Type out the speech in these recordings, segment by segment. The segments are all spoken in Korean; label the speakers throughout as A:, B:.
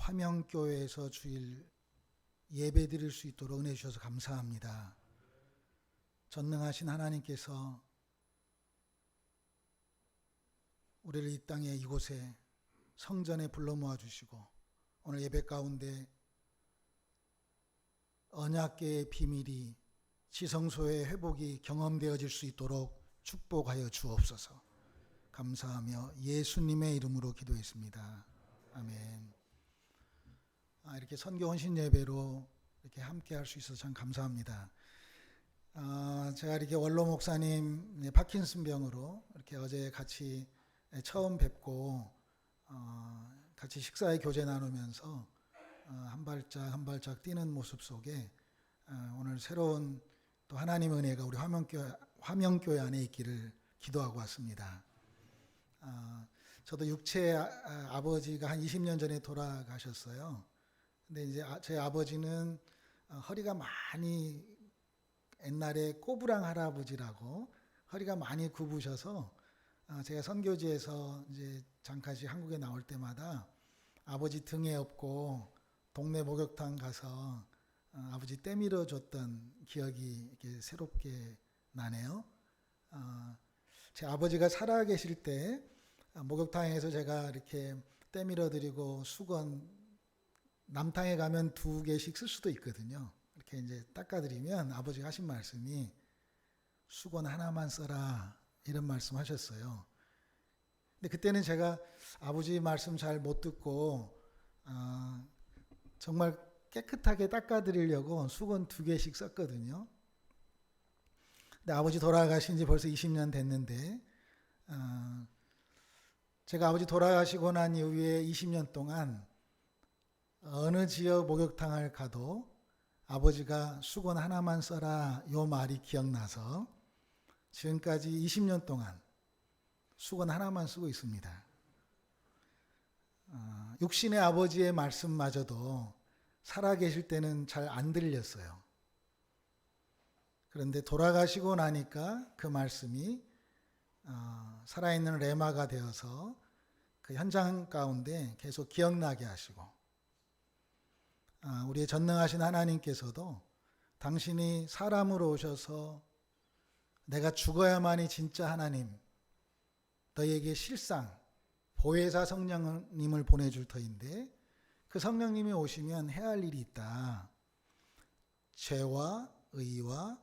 A: 화명교회에서 주일 예배 드릴 수 있도록 은혜 주셔서 감사합니다. 전능하신 하나님께서 우리를 이 땅에 이곳에 성전에 불러 모아 주시고 오늘 예배 가운데 언약궤의 비밀이 지성소의 회복이 경험되어질 수 있도록 축복하여 주옵소서. 감사하며 예수님의 이름으로 기도했습니다. 아멘. 이렇게 선교 헌신 예배로 이렇게 함께 할 수 있어서 참 감사합니다. 제가 이렇게 원로 목사님 파킨슨 병으로 이렇게 어제 같이 처음 뵙고 같이 식사의 교제 나누면서 한 발짝 한 발짝 뛰는 모습 속에 오늘 새로운 또 하나님 은혜가 우리 화명교회 안에 있기를 기도하고 왔습니다. 저도 육체 아버지가 한 20년 전에 돌아가셨어요. 근데 이제 제 아버지는 허리가 많이 옛날에 꼬부랑 할아버지라고 허리가 많이 굽으셔서 제가 선교지에서 이제 잠깐씩 한국에 나올 때마다 아버지 등에 업고 동네 목욕탕 가서 아버지 떼밀어 줬던 기억이 이렇게 새롭게 나네요. 제 아버지가 살아계실 때 목욕탕에서 제가 이렇게 떼밀어 드리고 수건 남탕에 가면 2개씩 쓸 수도 있거든요. 이렇게 이제 닦아드리면 아버지가 하신 말씀이 수건 하나만 써라 이런 말씀 하셨어요. 근데 그때는 제가 아버지 말씀 잘 못 듣고 정말 깨끗하게 닦아드리려고 수건 2개씩 썼거든요. 근데 아버지 돌아가신 지 벌써 20년 됐는데 제가 아버지 돌아가시고 난 이후에 20년 동안 어느 지역 목욕탕을 가도 아버지가 수건 하나만 써라 요 말이 기억나서 지금까지 20년 동안 수건 하나만 쓰고 있습니다. 육신의 아버지의 말씀마저도 살아계실 때는 잘 안 들렸어요. 그런데 돌아가시고 나니까 그 말씀이 살아있는 레마가 되어서 그 현장 가운데 계속 기억나게 하시고 우리의 전능하신 하나님께서도 당신이 사람으로 오셔서 내가 죽어야만이 진짜 하나님 너희에게 실상 보혜사 성령님을 보내줄 터인데 그 성령님이 오시면 해야 할 일이 있다. 죄와 의와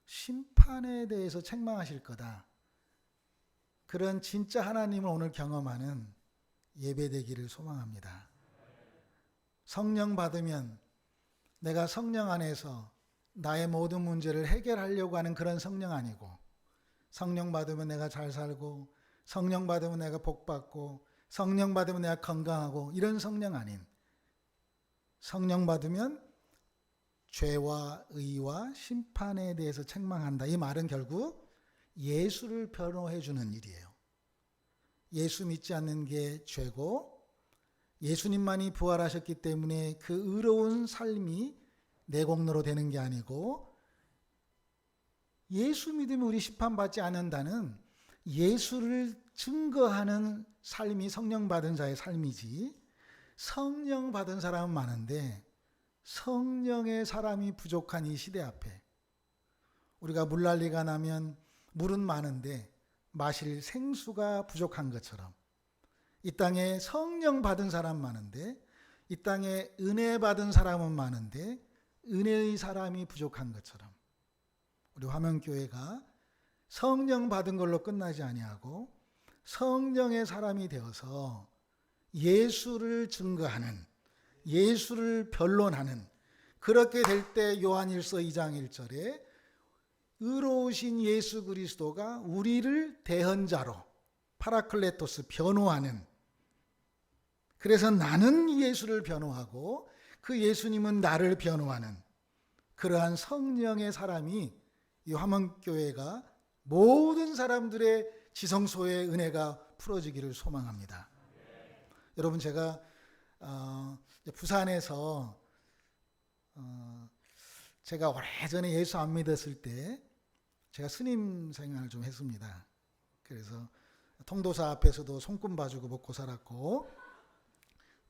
A: 심판에 대해서 책망하실 거다. 그런 진짜 하나님을 오늘 경험하는 예배되기를 소망합니다. 성령 받으면 내가 성령 안에서 나의 모든 문제를 해결하려고 하는 그런 성령 아니고 성령 받으면 내가 잘 살고 성령 받으면 내가 복 받고 성령 받으면 내가 건강하고 이런 성령 아닌 성령 받으면 죄와 의와 심판에 대해서 책망한다. 이 말은 결국 예수를 변호해 주는 일이에요. 예수 믿지 않는 게 죄고 예수님만이 부활하셨기 때문에 그 의로운 삶이 내 공로로 되는 게 아니고 예수 믿으면 우리 심판받지 않는다는 예수를 증거하는 삶이 성령 받은 자의 삶이지 성령 받은 사람은 많은데 성령의 사람이 부족한 이 시대 앞에 우리가 물난리가 나면 물은 많은데 마실 생수가 부족한 것처럼 이 땅에 성령 받은 사람 많은데 이 땅에 은혜 받은 사람은 많은데 은혜의 사람이 부족한 것처럼 우리 화명교회가 성령 받은 걸로 끝나지 아니하고 성령의 사람이 되어서 예수를 증거하는 예수를 변론하는 그렇게 될 때 요한일서 2장 1절에 의로우신 예수 그리스도가 우리를 대언자로 파라클레토스 변호하는 그래서 나는 예수를 변호하고 그 예수님은 나를 변호하는 그러한 성령의 사람이 이 화명교회가 모든 사람들의 지성소의 은혜가 풀어지기를 소망합니다. 여러분 제가 부산에서 제가 오래전에 예수 안 믿었을 때 제가 스님 생활을 좀 했습니다. 그래서 통도사 앞에서도 손금 봐주고 먹고 살았고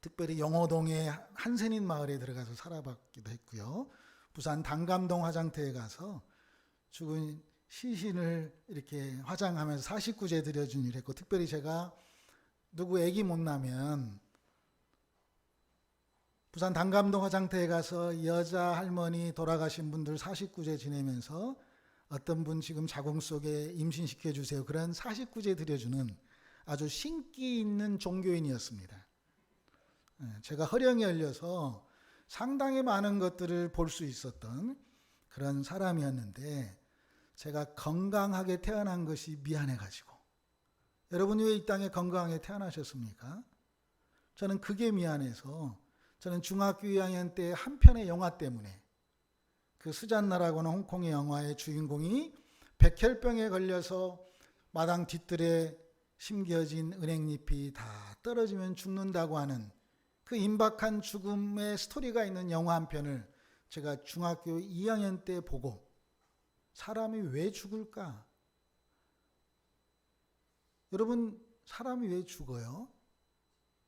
A: 특별히 영호동의 한센인 마을에 들어가서 살아봤기도 했고요. 부산 단감동 화장터에 가서 죽은 시신을 이렇게 화장하면서 49제 드려준 일을 했고, 특별히 제가 누구 애기 못 나면 부산 단감동 화장터에 가서 여자 할머니 돌아가신 분들 49제 지내면서 어떤 분 지금 자궁 속에 임신시켜 주세요, 그런 49제 드려주는 아주 신기 있는 종교인이었습니다. 제가 허령이 열려서 상당히 많은 것들을 볼 수 있었던 그런 사람이었는데, 제가 건강하게 태어난 것이 미안해가지고, 여러분이 왜 이 땅에 건강하게 태어나셨습니까? 저는 그게 미안해서, 저는 중학교 2학년 때 한 편의 영화 때문에, 그 스잔나라고 하는 홍콩의 영화의 주인공이 백혈병에 걸려서 마당 뒤뜰에 심겨진 은행잎이 다 떨어지면 죽는다고 하는 그 임박한 죽음의 스토리가 있는 영화 한 편을 제가 중학교 2학년 때 보고, 사람이 왜 죽을까? 여러분, 사람이 왜 죽어요?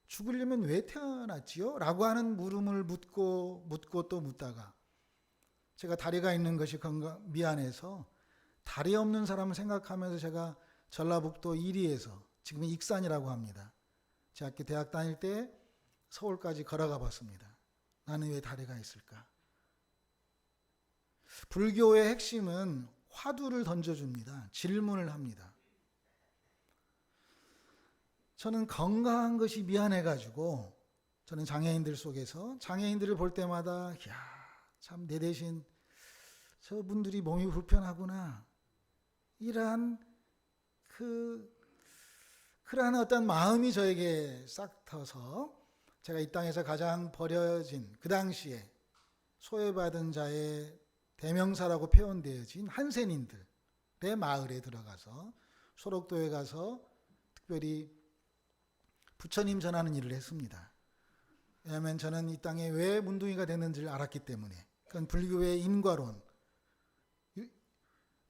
A: 죽으려면 왜 태어났지요? 라고 하는 물음을 묻고 또 묻다가, 제가 다리가 있는 것이 미안해서 다리 없는 사람을 생각하면서 제가 전라북도 이리에서, 지금 익산이라고 합니다, 제 학교 대학 다닐 때 서울까지 걸어가 봤습니다. 나는 왜 다리가 있을까? 불교의 핵심은 화두를 던져줍니다. 질문을 합니다. 저는 건강한 것이 미안해가지고, 저는 장애인들 속에서 장애인들을 볼 때마다 참 내 대신 저분들이 몸이 불편하구나, 이러한 그러한 어떤 마음이 저에게 싹 터서, 제가 이 땅에서 가장 버려진, 그 당시에 소외받은 자의 대명사라고 표현되어진 한센인들의 마을에 들어가서 소록도에 가서 특별히 부처님 전하는 일을 했습니다. 왜냐하면 저는 이 땅에 왜 문둥이가 됐는지를 알았기 때문에. 그건 불교의 인과론,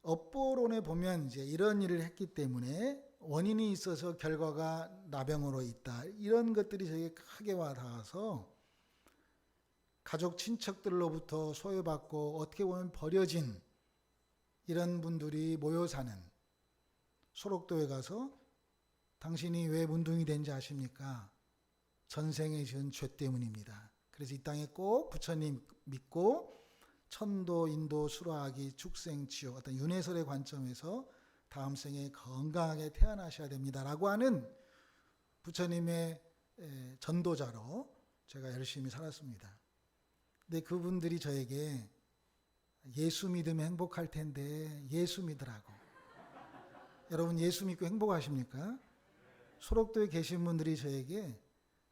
A: 업보론에 보면 이제 이런 일을 했기 때문에 원인이 있어서 결과가 나병으로 있다, 이런 것들이 저에게 크게 와닿아서, 가족 친척들로부터 소외받고 어떻게 보면 버려진 이런 분들이 모여 사는 소록도에 가서, 당신이 왜 문둥이 된지 아십니까? 전생에 지은 죄 때문입니다. 그래서 이 땅에 꼭 부처님 믿고 천도, 인도, 수라기, 축생, 지옥, 어떤 윤회설의 관점에서 다음 생에 건강하게 태어나셔야 됩니다라고 하는 부처님의 전도자로 제가 열심히 살았습니다. 근데 그분들이 저에게 예수 믿으면 행복할 텐데 예수 믿으라고. 여러분, 예수 믿고 행복하십니까? 소록도에 계신 분들이 저에게,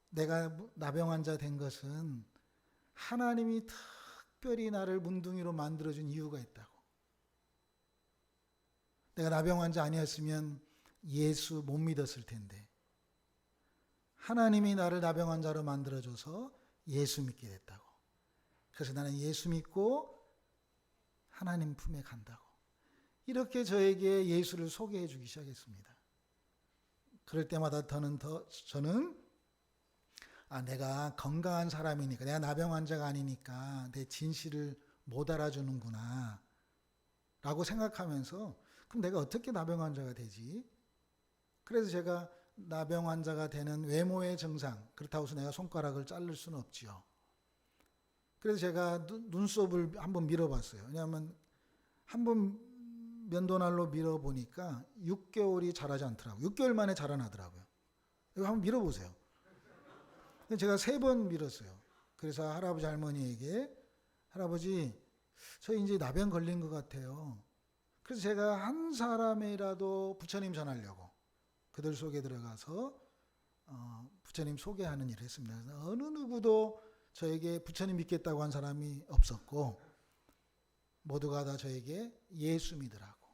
A: 내가 나병 환자 된 것은 하나님이 특별히 나를 문둥이로 만들어준 이유가 있다고. 내가 나병 환자 아니었으면 예수 못 믿었을 텐데, 하나님이 나를 나병 환자로 만들어줘서 예수 믿게 됐다고. 그래서 나는 예수 믿고 하나님 품에 간다고. 이렇게 저에게 예수를 소개해 주기 시작했습니다. 그럴 때마다 저는 내가 건강한 사람이니까, 내가 나병 환자가 아니니까 내 진실을 못 알아주는구나 라고 생각하면서, 그럼 내가 어떻게 나병 환자가 되지? 그래서 제가 나병 환자가 되는 외모의 증상, 그렇다고 해서 내가 손가락을 자를 수는 없지요. 그래서 제가 눈썹을 한번 밀어봤어요. 왜냐하면 한번 면도날로 밀어보니까 6개월이 자라지 않더라고요. 6개월 만에 자라나더라고요. 이거 한번 밀어보세요. 제가 3번 밀었어요. 그래서 할아버지 할머니에게, 할아버지, 저 이제 나병 걸린 것 같아요. 그래서 제가 한 사람이라도 부처님 전하려고 그들 속에 들어가서 부처님 소개하는 일을 했습니다. 어느 누구도 저에게 부처님 믿겠다고 한 사람이 없었고, 모두가 다 저에게 예수 믿으라고,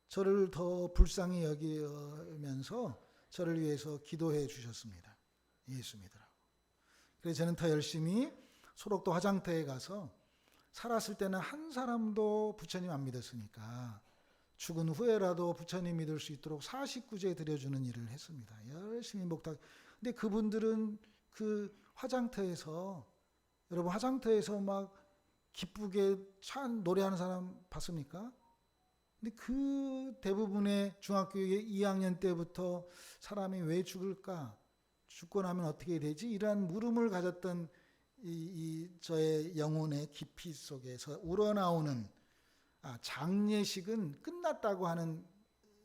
A: 저를 더 불쌍히 여기면서 저를 위해서 기도해 주셨습니다. 예수 믿으라고. 그래서 저는 더 열심히 소록도 화장터에 가서, 살았을 때는 한 사람도 부처님 안 믿었으니까 죽은 후에라도 부처님 믿을 수 있도록 49제 드려주는 일을 했습니다. 열심히 목탁. 근데 그분들은 그 화장터에서, 여러분 화장터에서 막 기쁘게 찬 노래하는 사람 봤습니까? 근데 그 대부분의 중학교 2학년 때부터 사람이 왜 죽을까? 죽고 나면 어떻게 되지? 이러한 물음을 가졌던 저의 영혼의 깊이 속에서 우러나오는 장례식은 끝났다고 하는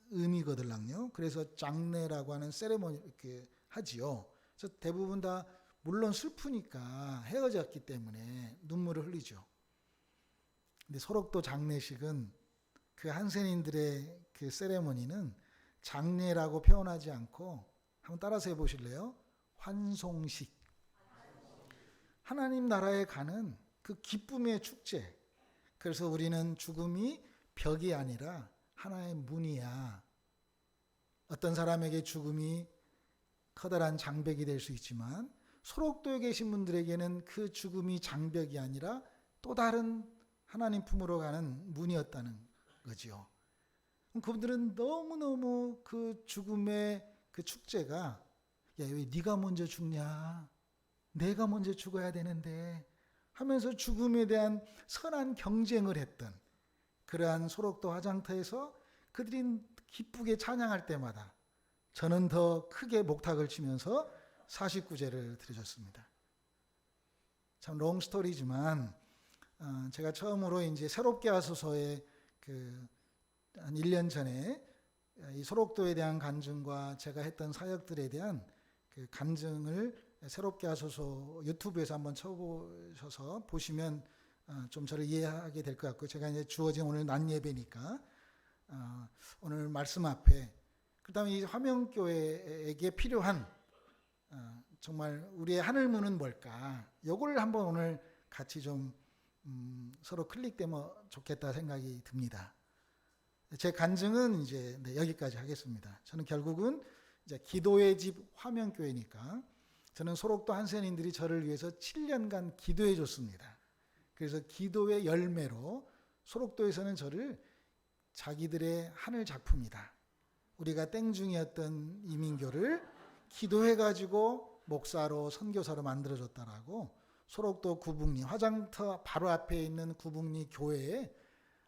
A: 의미거든요. 그래서 장례라고 하는 세레모니 이렇게 하지요. 그래서 대부분 다 물론 슬프니까 헤어졌기 때문에 눈물을 흘리죠. 근데 소록도 장례식은 그 한센인들의 그 세레모니는 장례라고 표현하지 않고 한번 따라서 해보실래요? 환송식. 하나님 나라에 가는 그 기쁨의 축제. 그래서 우리는 죽음이 벽이 아니라 하나의 문이야. 어떤 사람에게 죽음이 커다란 장벽이 될 수 있지만 소록도에 계신 분들에게는 그 죽음이 장벽이 아니라 또 다른 하나님 품으로 가는 문이었다는 거지요. 그분들은 너무너무 그 죽음의 그 축제가, 야, 왜 네가 먼저 죽냐? 내가 먼저 죽어야 되는데 하면서 죽음에 대한 선한 경쟁을 했던 그러한 소록도 화장터에서 그들이 기쁘게 찬양할 때마다 저는 더 크게 목탁을 치면서 49제를 드려줬습니다. 참 롱스토리지만 제가 처음으로 이제 새롭게 하소서에 한 1년 전에 이 소록도에 대한 간증과 제가 했던 사역들에 대한 그 간증을 새롭게 하소서 유튜브에서 한번 쳐보셔서 보시면 좀 저를 이해하게 될 것 같고, 제가 이제 주어진 오늘 낮 예배니까 오늘 말씀 앞에, 그다음에 이 화명교회에게 필요한 정말 우리의 하늘문은 뭘까? 요걸 한번 오늘 같이 좀 서로 클릭되면 좋겠다 생각이 듭니다. 제 간증은 이제 여기까지 하겠습니다. 저는 결국은 이제 기도의 집 화명교회니까 저는 소록도 한센인들이 저를 위해서 7년간 기도해 줬습니다. 그래서 기도의 열매로 소록도에서는 저를 자기들의 하늘 작품이다, 우리가 땡중이었던 이민교를 기도해가지고 목사로 선교사로 만들어줬다라고 소록도 구북리 화장터 바로 앞에 있는 구북리 교회에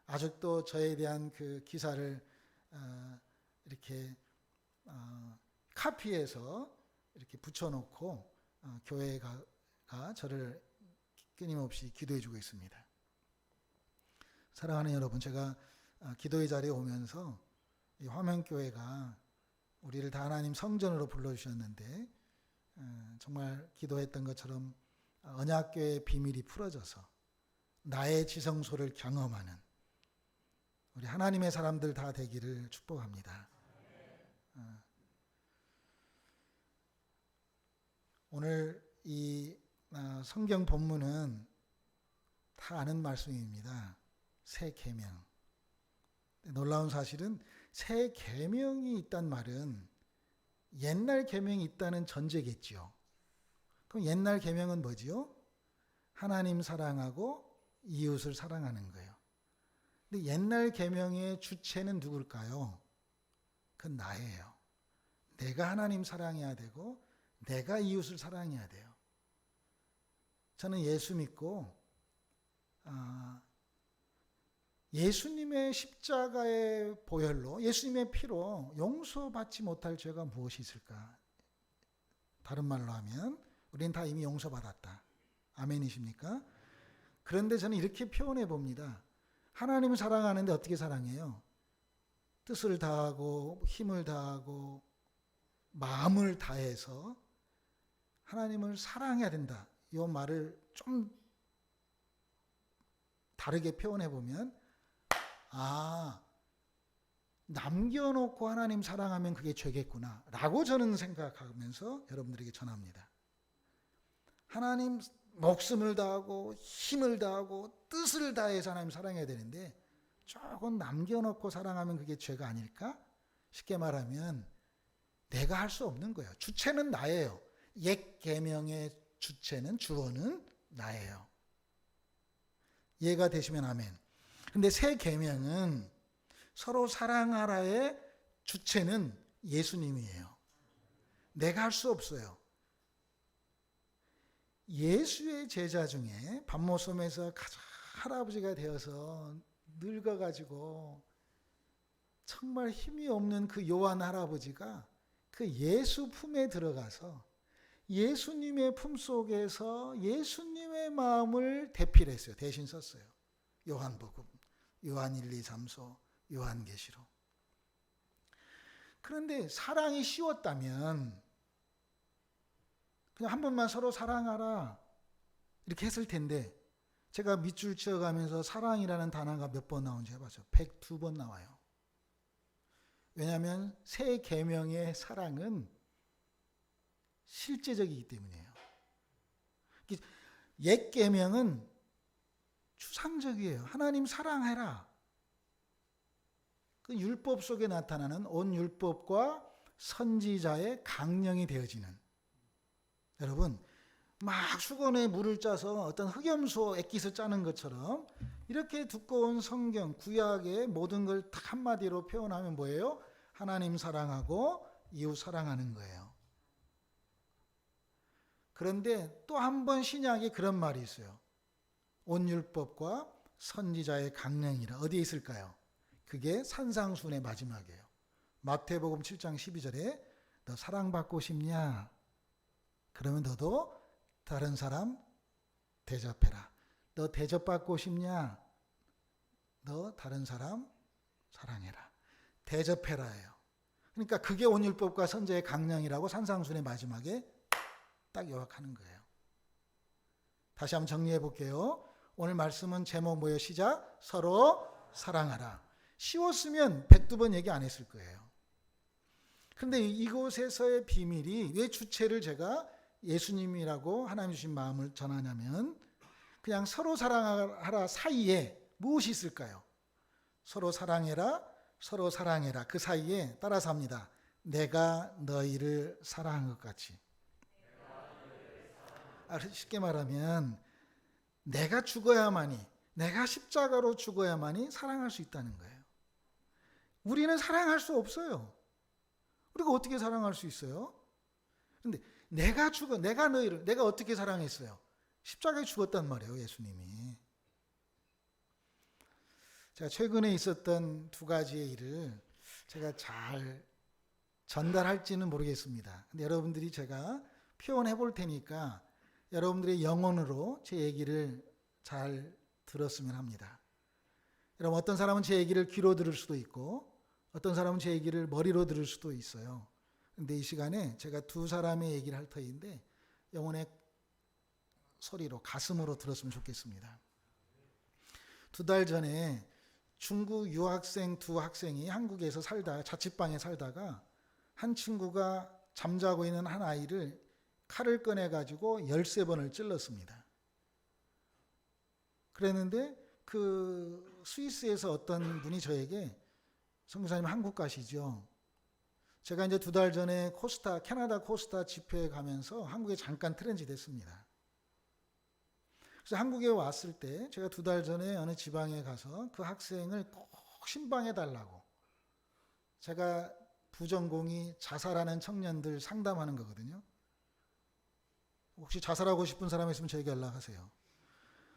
A: 아직도 저에 대한 그 기사를 이렇게 카피해서 이렇게 붙여놓고 교회가 저를 끊임없이 기도해주고 있습니다. 사랑하는 여러분, 제가 기도의 자리에 오면서 이 화명교회가 우리를 다 하나님 성전으로 불러주셨는데 정말 기도했던 것처럼 언약궤의 비밀이 풀어져서 나의 지성소를 경험하는 우리 하나님의 사람들 다 되기를 축복합니다. 오늘 이 성경 본문은 다 아는 말씀입니다. 새 계명. 놀라운 사실은 새 계명이 있단 말은 옛날 계명이 있다는 전제겠지요. 그럼 옛날 계명은 뭐지요? 하나님 사랑하고 이웃을 사랑하는 거예요. 근데 옛날 계명의 주체는 누굴까요? 그건 나예요. 내가 하나님 사랑해야 되고 내가 이웃을 사랑해야 돼요. 저는 예수 믿고 예수님의 십자가의 보혈로, 예수님의 피로 용서받지 못할 죄가 무엇이 있을까? 다른 말로 하면 우리는 다 이미 용서받았다. 아멘이십니까? 그런데 저는 이렇게 표현해 봅니다. 하나님을 사랑하는데 어떻게 사랑해요? 뜻을 다하고 힘을 다하고 마음을 다해서 하나님을 사랑해야 된다. 이 말을 좀 다르게 표현해 보면 남겨놓고 하나님 사랑하면 그게 죄겠구나 라고 저는 생각하면서 여러분들에게 전합니다. 하나님 목숨을 다하고 힘을 다하고 뜻을 다해서 하나님 사랑해야 되는데 조금 남겨놓고 사랑하면 그게 죄가 아닐까? 쉽게 말하면 내가 할 수 없는 거예요. 주체는 나예요. 옛 계명의 주체는 주어는 나예요. 이해가 되시면 아멘. 근데 새 계명은 서로 사랑하라의 주체는 예수님이에요. 내가 할 수 없어요. 예수의 제자 중에 반모섬에서 가장 할아버지가 되어서 늙어가지고 정말 힘이 없는 그 요한 할아버지가 그 예수 품에 들어가서 예수님의 품속에서 예수님의 마음을 대필했어요. 대신 썼어요. 요한복음, 요한 1, 2, 3서, 요한계시록. 그런데 사랑이 쉬웠다면 그냥 한 번만 서로 사랑하라 이렇게 했을 텐데, 제가 밑줄 치어가면서 사랑이라는 단어가 몇 번 나온지 해봤어요. 102번 나와요. 왜냐하면 새 계명의 사랑은 실제적이기 때문이에요. 옛 계명은 추상적이에요. 하나님 사랑해라. 그 율법 속에 나타나는 온 율법과 선지자의 강령이 되어지는, 여러분 막 수건에 물을 짜서 어떤 흑염소 액기스 짜는 것처럼 이렇게 두꺼운 성경 구약의 모든 걸 딱 한마디로 표현하면 뭐예요? 하나님 사랑하고 이웃 사랑하는 거예요. 그런데 또 한 번 신약에 그런 말이 있어요. 온 율법과 선지자의 강령이라. 어디에 있을까요? 그게 산상순의 마지막이에요. 마태복음 7장 12절에 너 사랑받고 싶냐? 그러면 너도 다른 사람 대접해라. 너 대접받고 싶냐? 너 다른 사람 사랑해라. 대접해라예요. 그러니까 그게 온 율법과 선지자의 강령이라고 산상순의 마지막에 딱 요약하는 거예요. 다시 한번 정리해 볼게요. 오늘 말씀은 제목 뭐예요? 시작. 서로 사랑하라. 쉬웠으면 102번 얘기 안 했을 거예요. 그런데 이곳에서의 비밀이, 왜 주체를 제가 예수님이라고 하나님 주신 마음을 전하냐면, 그냥 서로 사랑하라 사이에 무엇이 있을까요? 서로 사랑해라, 서로 사랑해라. 그 사이에 따라서 합니다. 내가 너희를 사랑한 것 같이. 쉽게 말하면 내가 죽어야만이, 내가 십자가로 죽어야만이 사랑할 수 있다는 거예요. 우리는 사랑할 수 없어요. 우리가 어떻게 사랑할 수 있어요? 근데 내가 너희를, 내가 어떻게 사랑했어요? 십자가에 죽었단 말이에요, 예수님이. 제가 최근에 있었던 두 가지의 일을 제가 잘 전달할지는 모르겠습니다. 근데 여러분들이 제가 표현해 볼 테니까 여러분들의 영혼으로 제 얘기를 잘 들었으면 합니다. 여러분, 어떤 사람은 제 얘기를 귀로 들을 수도 있고 어떤 사람은 제 얘기를 머리로 들을 수도 있어요. 근데 이 시간에 제가 두 사람의 얘기를 할 터인데 영혼의 소리로, 가슴으로 들었으면 좋겠습니다. 2달 전에 중국 유학생 두 학생이 한국에서 자취방에 살다가 한 친구가 잠자고 있는 한 아이를 칼을 꺼내가지고 13번을 찔렀습니다. 그랬는데 그 스위스에서 어떤 분이 저에게, 선교사님 한국 가시죠? 제가 이제 2달 전에 캐나다 코스타 집회에 가면서 한국에 잠깐 트랜짓 했습니다. 그래서 한국에 왔을 때 제가 2달 전에 어느 지방에 가서 그 학생을 꼭 신방해 달라고, 제가 부전공이 자살하는 청년들 상담하는 거거든요. 혹시 자살하고 싶은 사람 있으면 저에게 연락하세요.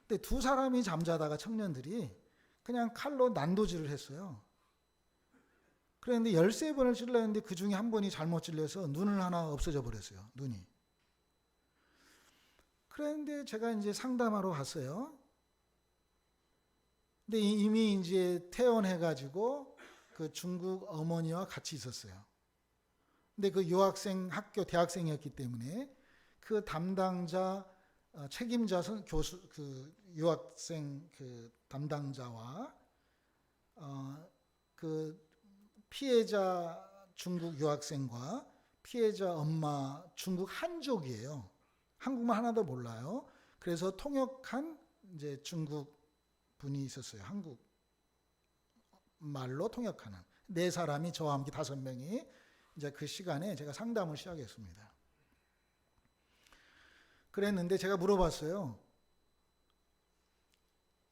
A: 근데 두 사람이 잠자다가 청년들이 그냥 칼로 난도질을 했어요. 그런데 13번을 찔렀는데 그 중에 한 번이 잘못 찔려서 눈을 하나 없어져 버렸어요. 눈이. 그런데 제가 이제 상담하러 갔어요. 근데 이미 이제 퇴원해가지고 그 중국 어머니와 같이 있었어요. 근데 그 유학생 학교 대학생이었기 때문에 그 담당자, 책임자 교수, 그 유학생 그 담당자와 그 피해자 중국 유학생과 피해자 엄마 중국 한족이에요. 한국말 하나도 몰라요. 그래서 통역한 이제 중국 분이 있었어요. 한국 말로 통역하는 4사람이 저와 함께 5명이 이제 그 시간에 제가 상담을 시작했습니다. 그랬는데 제가 물어봤어요.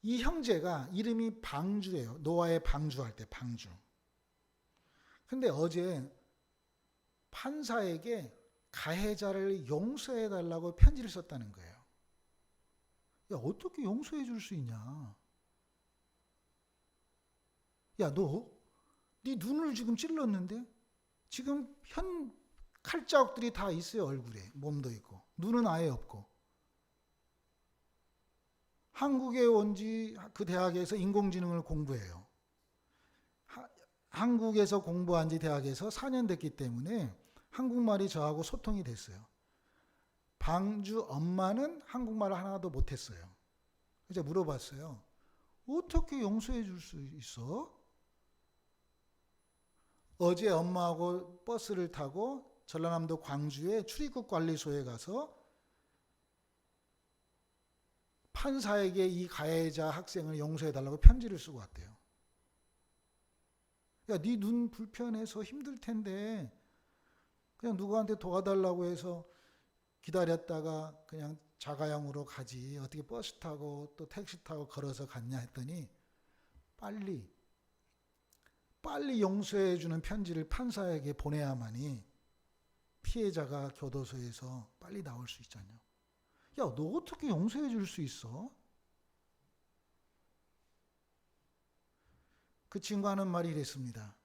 A: 이 형제가 이름이 방주예요. 노아의 방주할 때 방주. 근데 어제 판사에게 가해자를 용서해 달라고 편지를 썼다는 거예요. 야, 어떻게 용서해 줄 수 있냐? 야, 네 눈을 지금 찔렀는데 지금 칼자국들이 다 있어요. 얼굴에 몸도 있고 눈은 아예 없고. 한국에 온 지 그 대학에서 인공지능을 공부해요. 한국에서 공부한 지 대학에서 4년 됐기 때문에 한국말이 저하고 소통이 됐어요. 방주 엄마는 한국말을 하나도 못했어요. 그래서 물어봤어요. 어떻게 용서해 줄 수 있어? 어제 엄마하고 버스를 타고 전라남도 광주의 출입국 관리소에 가서 판사에게 이 가해자 학생을 용서해 달라고 편지를 쓰고 왔대요. 야, 네 눈 불편해서 힘들 텐데 그냥 누구한테 도와달라고 해서 기다렸다가 그냥 자가용으로 가지 어떻게 버스 타고 또 택시 타고 걸어서 갔냐 했더니 빨리 용서해 주는 편지를 판사에게 보내야만이 피해자가 교도소에서 빨리 나올 수 있잖아요. 야, 너 어떻게 용서해 줄 수 있어? 그 친구 하는 말이 이랬습니다.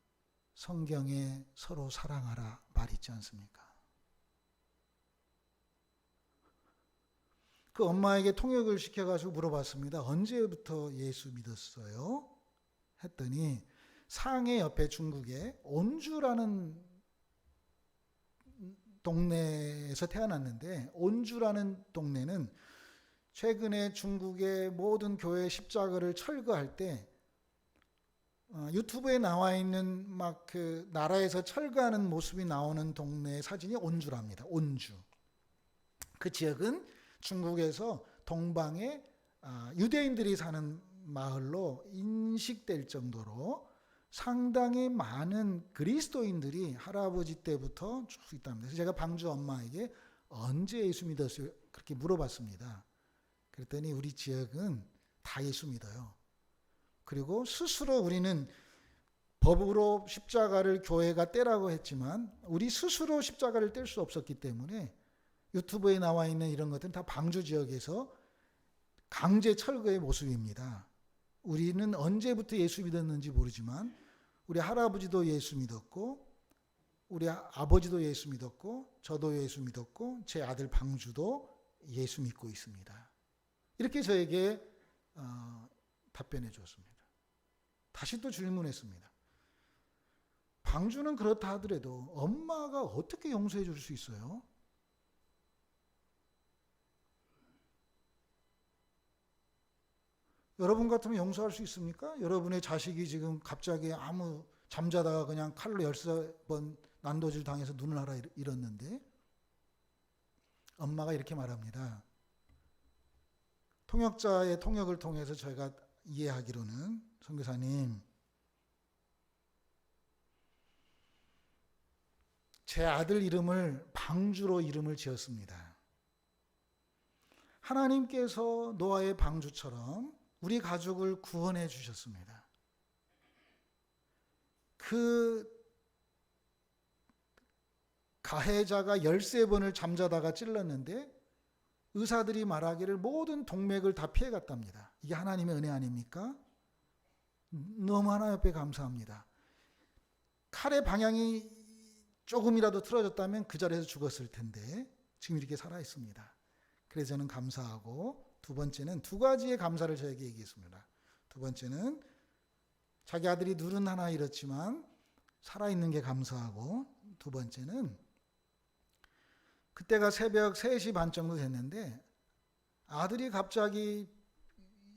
A: 성경에 서로 사랑하라 말 있지 않습니까? 그 엄마에게 통역을 시켜가지고 물어봤습니다. 언제부터 예수 믿었어요? 했더니 상해 옆에 중국에 온주라는 동네에서 태어났는데 온주라는 동네는 최근에 중국의 모든 교회 십자가를 철거할 때 유튜브에 나와 있는 막 그 나라에서 철거하는 모습이 나오는 동네 사진이 온주랍니다. 온주. 그 지역은 중국에서 동방에 유대인들이 사는 마을로 인식될 정도로 상당히 많은 그리스도인들이 할아버지 때부터 쭉 있답니다. 그래서 제가 방주 엄마에게 언제 예수 믿었어요? 그렇게 물어봤습니다. 그랬더니 우리 지역은 다 예수 믿어요. 그리고 스스로 우리는 법으로 십자가를 교회가 떼라고 했지만 우리 스스로 십자가를 뗄 수 없었기 때문에 유튜브에 나와 있는 이런 것들은 다 방주 지역에서 강제 철거의 모습입니다. 우리는 언제부터 예수 믿었는지 모르지만 우리 할아버지도 예수 믿었고 우리 아버지도 예수 믿었고 저도 예수 믿었고 제 아들 방주도 예수 믿고 있습니다. 이렇게 저에게 답변해 주었습니다. 다시 또 질문했습니다. 방주는 그렇다 하더라도 엄마가 어떻게 용서해 줄 수 있어요? 여러분 같으면 용서할 수 있습니까? 여러분의 자식이 지금 갑자기 잠자다가 그냥 칼로 13번 난도질 당해서 눈을 하나 잃었는데 엄마가 이렇게 말합니다. 통역자의 통역을 통해서 저희가 이해하기로는 선교사님, 제 아들 이름을 방주로 이름을 지었습니다. 하나님께서 노아의 방주처럼 우리 가족을 구원해 주셨습니다. 그 가해자가 13번을 잠자다가 찔렀는데 의사들이 말하기를 모든 동맥을 다 피해갔답니다. 이게 하나님의 은혜 아닙니까? 너무 하나님 앞에 감사합니다. 칼의 방향이 조금이라도 틀어졌다면 그 자리에서 죽었을 텐데 지금 이렇게 살아있습니다. 그래서 저는 감사하고 두 번째는 두 가지의 감사를 저에게 얘기했습니다. 두 번째는 자기 아들이 눈은 하나 잃었지만 살아있는 게 감사하고 두 번째는 그때가 새벽 3시 반 정도 됐는데 아들이 갑자기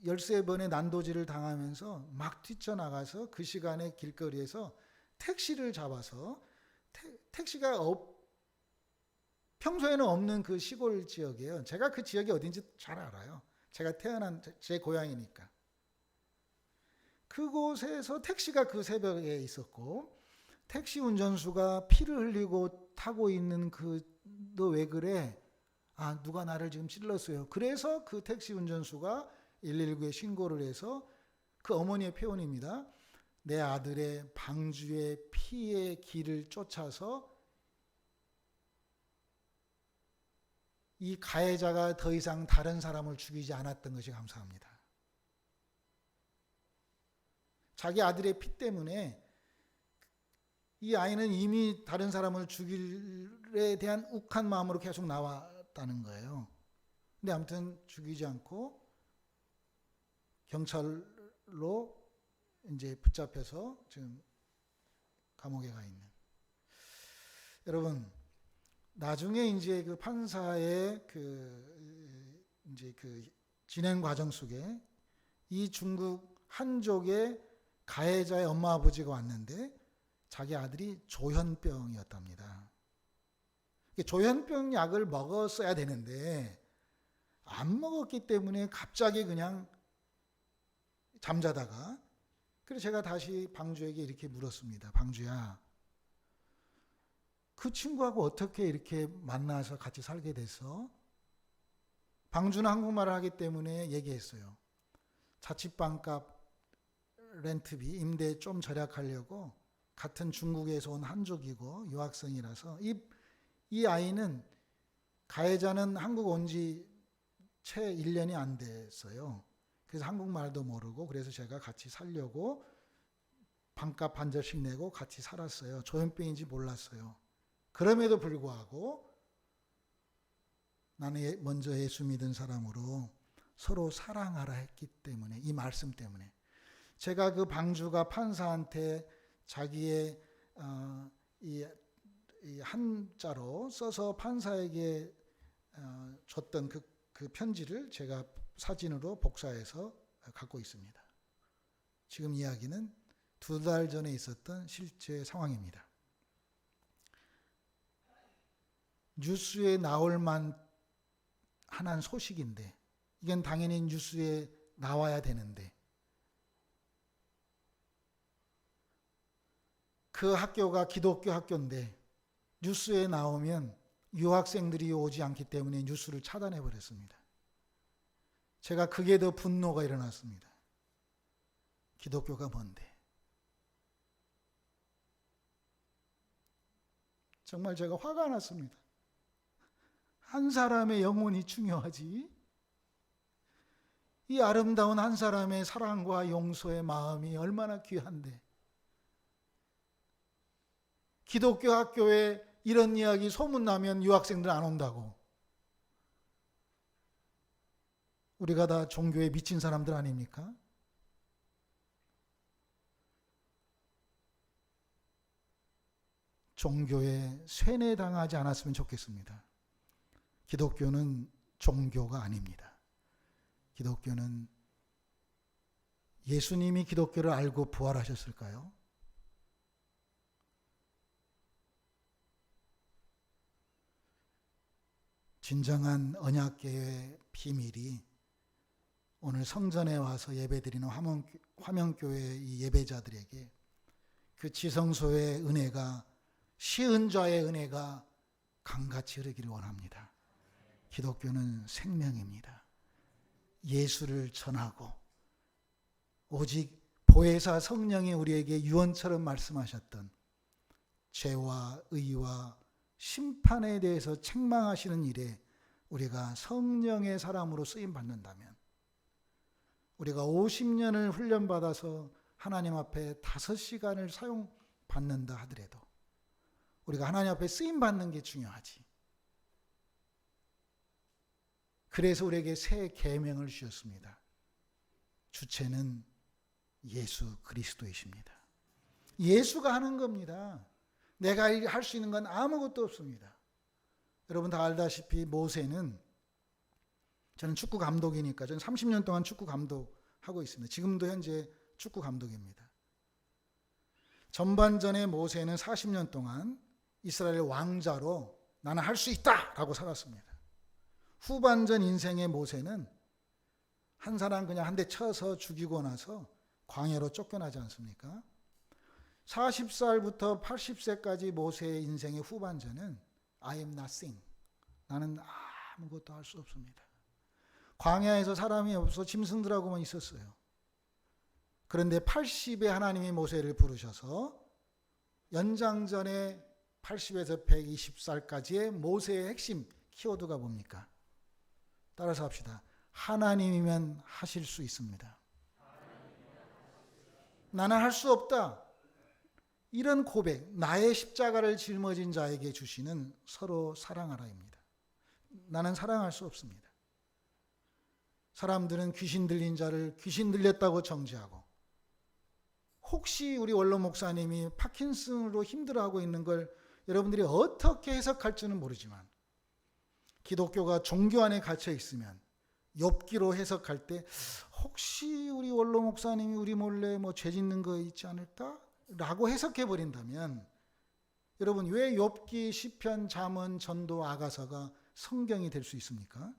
A: 13번의 난도질을 당하면서 막 뛰쳐나가서 그 시간에 길거리에서 택시를 잡아서 택시가 평소에는 없는 그 시골 지역이에요. 제가 그 지역이 어딘지 잘 알아요. 제가 태어난 제 고향이니까. 그곳에서 택시가 그 새벽에 있었고 택시 운전수가 피를 흘리고 타고 있는 너 왜 그래? 누가 나를 지금 찔렀어요. 그래서 그 택시 운전수가 119에 신고를 해서 그 어머니의 표현입니다. 내 아들의 방주의 피의 길을 쫓아서 이 가해자가 더 이상 다른 사람을 죽이지 않았던 것이 감사합니다. 자기 아들의 피 때문에 이 아이는 이미 다른 사람을 죽일에 대한 욱한 마음으로 계속 나왔다는 거예요. 근데 아무튼 죽이지 않고 경찰로 이제 붙잡혀서 지금 감옥에 가 있는. 여러분, 나중에 이제 그 판사의 이제 진행 과정 속에 이 중국 한족의 가해자의 엄마 아버지가 왔는데 자기 아들이 조현병이었답니다. 조현병 약을 먹었어야 되는데 안 먹었기 때문에 갑자기 그냥 잠자다가, 그래서 제가 다시 방주에게 이렇게 물었습니다. 방주야, 그 친구하고 어떻게 이렇게 만나서 같이 살게 됐어? 방주는 한국말을 하기 때문에 얘기했어요. 자취방값, 렌트비, 임대 좀 절약하려고 같은 중국에서 온 한족이고 유학생이라서 이 아이는, 가해자는 한국 온 지 채 1년이 안 됐어요. 그래서 한국말도 모르고, 그래서 제가 같이 살려고 방값 한 절씩 내고 같이 살았어요. 조현병인지 몰랐어요. 그럼에도 불구하고 나는 먼저 예수 믿은 사람으로 서로 사랑하라 했기 때문에, 이 말씀 때문에 제가 그 방주가 판사한테 자기의 이 한자로 써서 판사에게 줬던 그 편지를 제가 사진으로 복사해서 갖고 있습니다. 지금 이야기는 2달 전에 있었던 실제 상황입니다. 뉴스에 나올 만한 소식인데, 이건 당연히 뉴스에 나와야 되는데, 그 학교가 기독교 학교인데 뉴스에 나오면 유학생들이 오지 않기 때문에 뉴스를 차단해 버렸습니다. 제가 그게 더 분노가 일어났습니다. 기독교가 뭔데? 정말 제가 화가 났습니다. 한 사람의 영혼이 중요하지, 이 아름다운 한 사람의 사랑과 용서의 마음이 얼마나 귀한데, 기독교 학교에 이런 이야기 소문나면 유학생들 안 온다고. 우리가 다 종교에 미친 사람들 아닙니까? 종교에 세뇌당하지 않았으면 좋겠습니다. 기독교는 종교가 아닙니다. 기독교는, 예수님이 기독교를 알고 부활하셨을까요? 진정한 언약궤의 비밀이 오늘 성전에 와서 예배드리는 화명교회 이 예배자들에게 그 지성소의 은혜가, 시은좌의 은혜가 강같이 흐르기를 원합니다. 기독교는 생명입니다. 예수를 전하고, 오직 보혜사 성령이 우리에게 유언처럼 말씀하셨던 죄와 의와 심판에 대해서 책망하시는 일에 우리가 성령의 사람으로 쓰임 받는다면, 우리가 50년을 훈련받아서 하나님 앞에 5시간을 사용받는다 하더라도 우리가 하나님 앞에 쓰임 받는 게 중요하지. 그래서 우리에게 새 계명을 주셨습니다. 주체는 예수 그리스도이십니다. 예수가 하는 겁니다. 내가 할 수 있는 건 아무것도 없습니다. 여러분 다 알다시피 모세는, 저는 축구 감독이니까 저는 30년 동안 축구 감독하고 있습니다. 지금도 현재 축구 감독입니다. 전반전에 모세는 40년 동안 이스라엘 왕자로 나는 할 수 있다 라고 살았습니다. 후반전 인생의 모세는 한 사람 그냥 한 대 쳐서 죽이고 나서 광야로 쫓겨나지 않습니까? 40살부터 80세까지 모세의 인생의 후반전은 I am nothing. 나는 아무것도 할 수 없습니다. 광야에서 사람이 없어 짐승들하고만 있었어요. 그런데 80에 하나님이 모세를 부르셔서 연장전에 80에서 120살까지의 모세의 핵심 키워드가 뭡니까? 따라서 합시다. 하나님이면 하실 수 있습니다. 나는 할 수 없다. 이런 고백, 나의 십자가를 짊어진 자에게 주시는 서로 사랑하라입니다. 나는 사랑할 수 없습니다. 사람들은 귀신 들린 자를 귀신 들렸다고 정죄하고, 혹시 우리 원로 목사님이 파킨슨으로 힘들어하고 있는 걸 여러분들이 어떻게 해석할지는 모르지만, 기독교가 종교 안에 갇혀 있으면 욥기로 해석할 때 혹시 우리 원로 목사님이 우리 몰래 죄 짓는 거 있지 않을까? 라고 해석해 버린다면, 여러분 왜 욥기, 시편, 잠언, 전도, 아가서가 성경이 될 수 있습니까?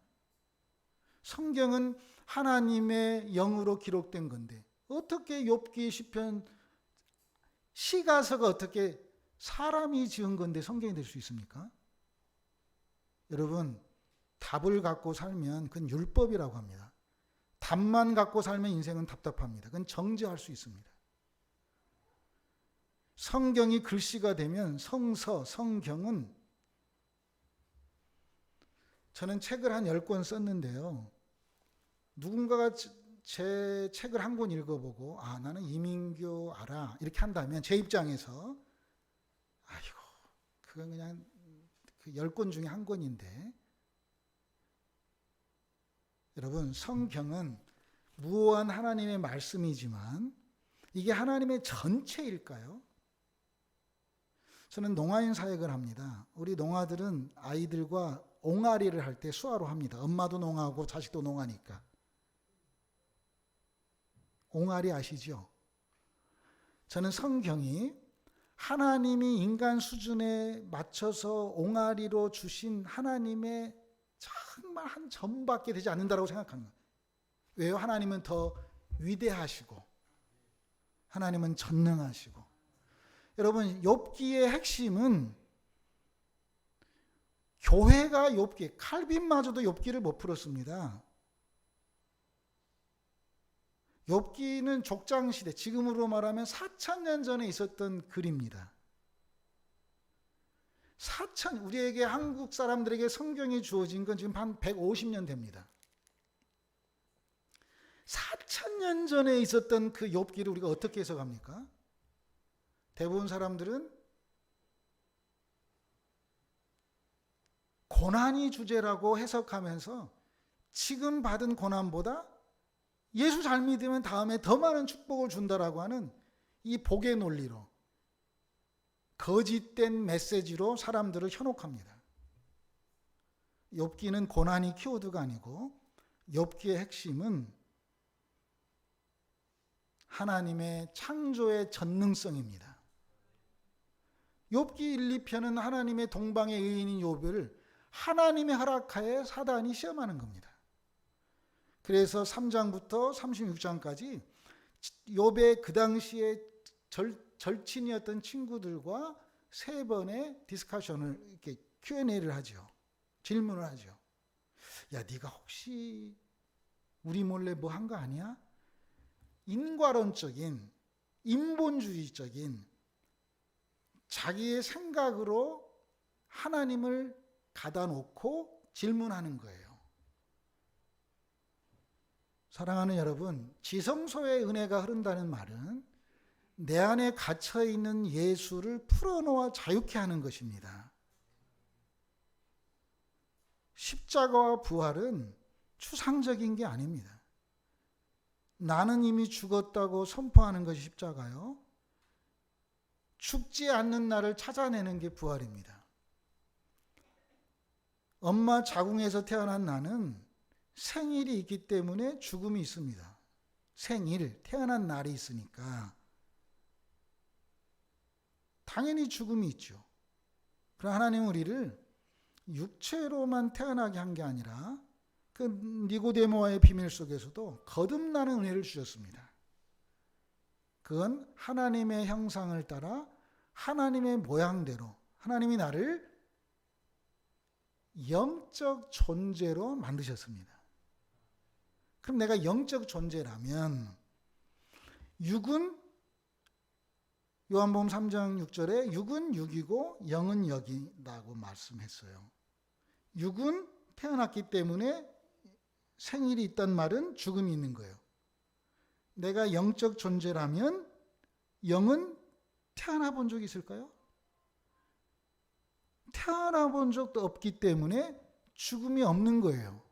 A: 성경은 하나님의 영으로 기록된 건데 어떻게 욥기, 시편, 시가서가 어떻게 사람이 지은 건데 성경이 될 수 있습니까? 여러분, 답을 갖고 살면 그건 율법이라고 합니다. 답만 갖고 살면 인생은 답답합니다. 그건 정죄할 수 있습니다. 성경이 글씨가 되면 성서, 성경은, 저는 책을 한 10권 썼는데요. 누군가가 제 책을 한 권 읽어보고 나는 이민교 알아 이렇게 한다면 제 입장에서 아이고 그건 그냥 그 10권 중에 한 권인데, 여러분 성경은 무오한 하나님의 말씀이지만 이게 하나님의 전체일까요? 저는 농아인 사역을 합니다. 우리 농아들은 아이들과 옹알이를 할 때 수화로 합니다. 엄마도 농아고 자식도 농아니까. 옹알이 아시죠? 저는 성경이 하나님이 인간 수준에 맞춰서 옹알이로 주신 하나님의 정말 한 점밖에 되지 않는다고 생각합니다. 왜요? 하나님은 더 위대하시고 하나님은 전능하시고. 여러분 욥기의 핵심은 교회가 욥기, 칼빈마저도 욥기를 못 풀었습니다. 욥기는 족장시대, 지금으로 말하면 4,000년 전에 있었던 글입니다. 우리에게 한국 사람들에게 성경이 주어진 건 지금 한 150년 됩니다. 4,000년 전에 있었던 그 욥기를 우리가 어떻게 해석합니까? 대부분 사람들은 고난이 주제라고 해석하면서 지금 받은 고난보다 예수 잘 믿으면 다음에 더 많은 축복을 준다라고 하는 이 복의 논리로, 거짓된 메시지로 사람들을 현혹합니다. 욥기는 고난이 키워드가 아니고 욥기의 핵심은 하나님의 창조의 전능성입니다. 욥기 1, 2편은 하나님의 동방의 의인인 욥을 하나님의 허락하에 사단이 시험하는 겁니다. 그래서 3장부터 36장까지 욥의 그 당시에 절친이었던 친구들과 3번의 디스커션을, 이렇게 Q&A를 하죠. 질문을 하죠. 야, 네가 혹시 우리 몰래 뭐 한 거 아니야? 인과론적인, 인본주의적인 자기의 생각으로 하나님을 가다 놓고 질문하는 거예요. 사랑하는 여러분, 지성소의 은혜가 흐른다는 말은 내 안에 갇혀있는 예수를 풀어놓아 자유케 하는 것입니다. 십자가와 부활은 추상적인 게 아닙니다. 나는 이미 죽었다고 선포하는 것이 십자가요, 죽지 않는 나를 찾아내는 게 부활입니다. 엄마 자궁에서 태어난 나는 생일이 있기 때문에 죽음이 있습니다. 생일, 태어난 날이 있으니까 당연히 죽음이 있죠. 그러나 하나님은 우리를 육체로만 태어나게 한 게 아니라 그 니고데모와의 비밀 속에서도 거듭나는 은혜를 주셨습니다. 그건 하나님의 형상을 따라 하나님의 모양대로 하나님이 나를 영적 존재로 만드셨습니다. 그럼 내가 영적 존재라면 육은, 요한복음 3장 6절에 육은 육이고 영은 영이라고 말씀했어요. 육은 태어났기 때문에 생일이 있단 말은 죽음이 있는 거예요. 내가 영적 존재라면 영은 태어나 본 적이 있을까요? 태어나 본 적도 없기 때문에 죽음이 없는 거예요.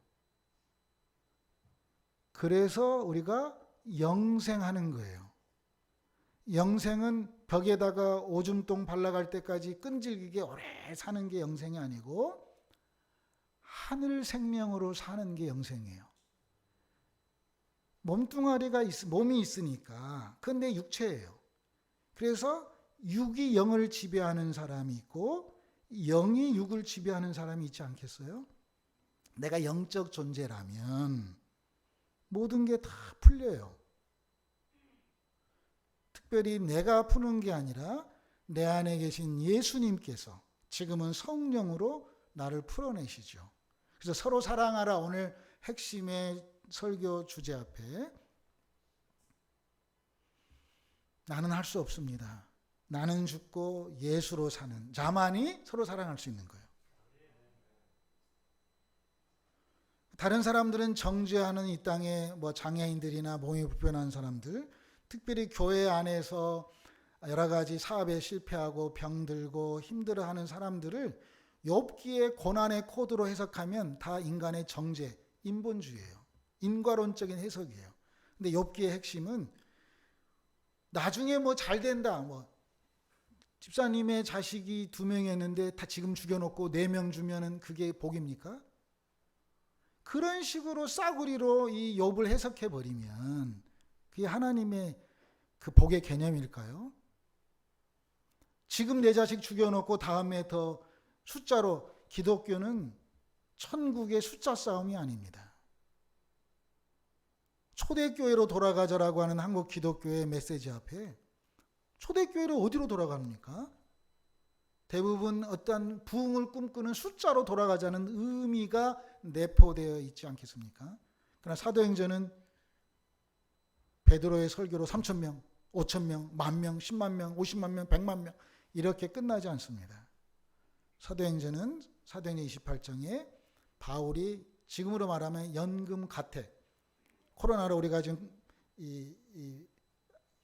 A: 그래서 우리가 영생하는 거예요. 영생은 벽에다가 오줌똥 발라갈 때까지 끈질기게 오래 사는 게 영생이 아니고 하늘 생명으로 사는 게 영생이에요. 몸이 있으니까 그건 내 육체예요. 그래서 육이 영을 지배하는 사람이 있고 영이 육을 지배하는 사람이 있지 않겠어요? 내가 영적 존재라면 모든 게 다 풀려요. 특별히 내가 푸는 게 아니라 내 안에 계신 예수님께서 지금은 성령으로 나를 풀어내시죠. 그래서 서로 사랑하라, 오늘 핵심의 설교 주제 앞에 나는 할 수 없습니다. 나는 죽고 예수로 사는 자만이 서로 사랑할 수 있는 거예요. 다른 사람들은 정죄하는 이 땅에 장애인들이나 몸이 불편한 사람들, 특별히 교회 안에서 여러 가지 사업에 실패하고 병들고 힘들어하는 사람들을 욥기의 고난의 코드로 해석하면 다 인간의 정죄, 인본주의예요. 인과론적인 해석이에요. 근데 욥기의 핵심은 나중에 잘 된다. 집사님의 자식이 2명이었는데 다 지금 죽여놓고 4명 주면은 그게 복입니까? 그런 식으로 싸구리로 이 욥을 해석해 버리면 그게 하나님의 그 복의 개념일까요? 지금 내 자식 죽여놓고 다음에 더 숫자로, 기독교는 천국의 숫자 싸움이 아닙니다. 초대교회로 돌아가자라고 하는 한국 기독교의 메시지 앞에 초대교회를 어디로 돌아갑니까? 대부분 어떤 부흥을 꿈꾸는 숫자로 돌아가자는 의미가 내포되어 있지 않겠습니까? 그러나 사도행전은 베드로의 설교로 3,000명, 5,000명, 10,000명, 10만 명, 50만 명, 100만 명 이렇게 끝나지 않습니다. 사도행전 28장에 바울이 지금으로 말하면 연금 가택, 코로나로 우리가 지금